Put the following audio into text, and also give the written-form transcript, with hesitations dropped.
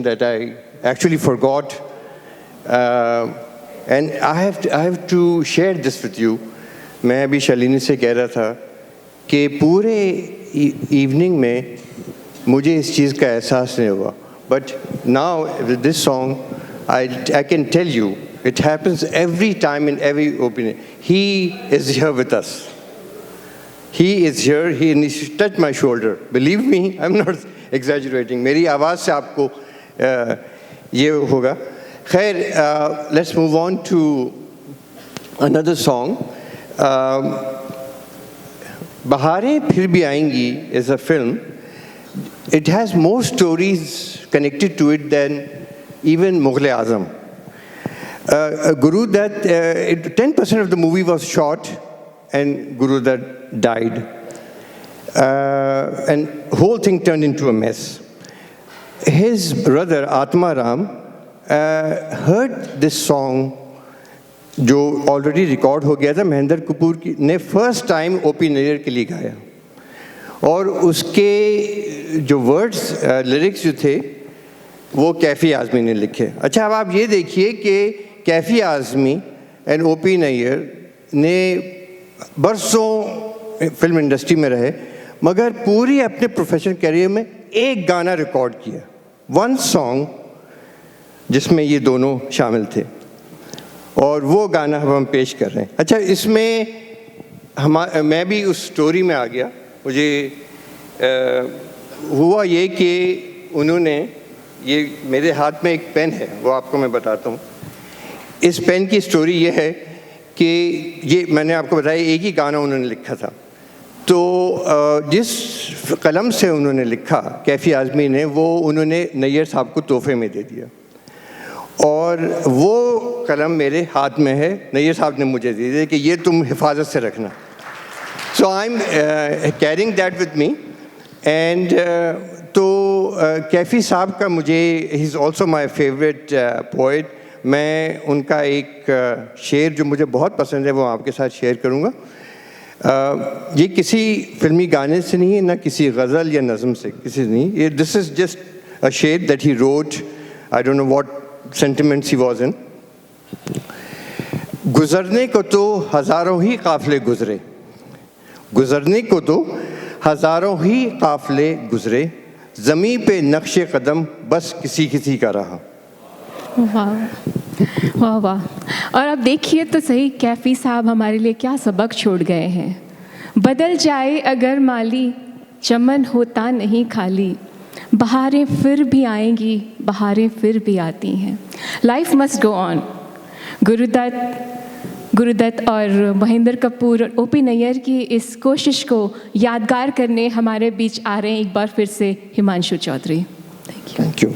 that I actually forgot, and I have to share this with you. मैं अभी शालिनी से कह रहा था कि पूरे इवनिंग में मुझे इस चीज़ का एहसास नहीं हुआ. But now with this song, I can tell you, it happens every time in every opinion. He is here with us. He is here. He touched my shoulder. Believe me, I'm not exaggerating. मेरी आवाज़ से आपको ये होगा. खैर, let's move on to another song. बहारें फिर भी आएंगी is a film. It has more stories connected to it than even Mughal Azam. Guru Dutt, 10% of the movie was shot and Guru Dutt died. And whole thing turned into a mess. His brother Atma Ram heard this song जो already record हो गया था. महेंद्र कपूर की ने first time OP Nayyar के लिए गाया और उसके जो वर्ड्स लिरिक्स जो थे वो कैफ़ी आज़मी ने लिखे. अच्छा, अब आप ये देखिए कि कैफ़ी आज़मी एंड ओपी नैयर ने बरसों फिल्म इंडस्ट्री में रहे मगर पूरी अपने प्रोफेशनल करियर में एक गाना रिकॉर्ड किया, वन सॉन्ग, जिसमें ये दोनों शामिल थे और वो गाना हम पेश कर रहे हैं. अच्छा, इसमें मैं भी उस स्टोरी में आ गया. मुझे हुआ ये कि उन्होंने ये मेरे हाथ में एक पेन है, वो आपको मैं बताता हूँ. इस पेन की स्टोरी ये है कि ये मैंने आपको बताया एक ही गाना उन्होंने लिखा था. तो जिस कलम से उन्होंने लिखा कैफ़ी आज़मी ने, वो उन्होंने नैयर साहब को तोहफे में दे दिया और वो कलम मेरे हाथ में है. नैयर साहब ने मुझे दे दिया कि ये तुम हिफाजत से रखना. So I am carrying that with me. And तो कैफ़ी साहब का मुझे, he is also my favourite poet. मैं उनका एक शेर जो मुझे बहुत पसंद है वो आपके साथ शेयर करूँगा. ये किसी फिल्मी गाने से नहीं है, ना किसी गज़ल या नज़म से, किसी से नहीं. ये दिस इज़ जस्ट अ शेर that he wrote. I don't know what sentiments he was in. गुजरने को तो हज़ारों ही काफ़िले गुजरे, गुजरने को तो हज़ारों ही काफ़िले गुजरे, ज़मीं पे नक्शे कदम बस किसी किसी का रहा. वाह वाह वाह. और अब देखिए तो सही, कैफ़ी साहब हमारे लिए क्या सबक छोड़ गए हैं. बदल जाए अगर माली, चमन होता नहीं खाली, बहारें फिर भी आएंगी, बहारें फिर भी आती हैं. Life must go on. Gurudutt और महेंद्र कपूर और ओपी नैयर की इस कोशिश को यादगार करने हमारे बीच आ रहे हैं एक बार फिर से हिमांशु चौधरी. Thank you.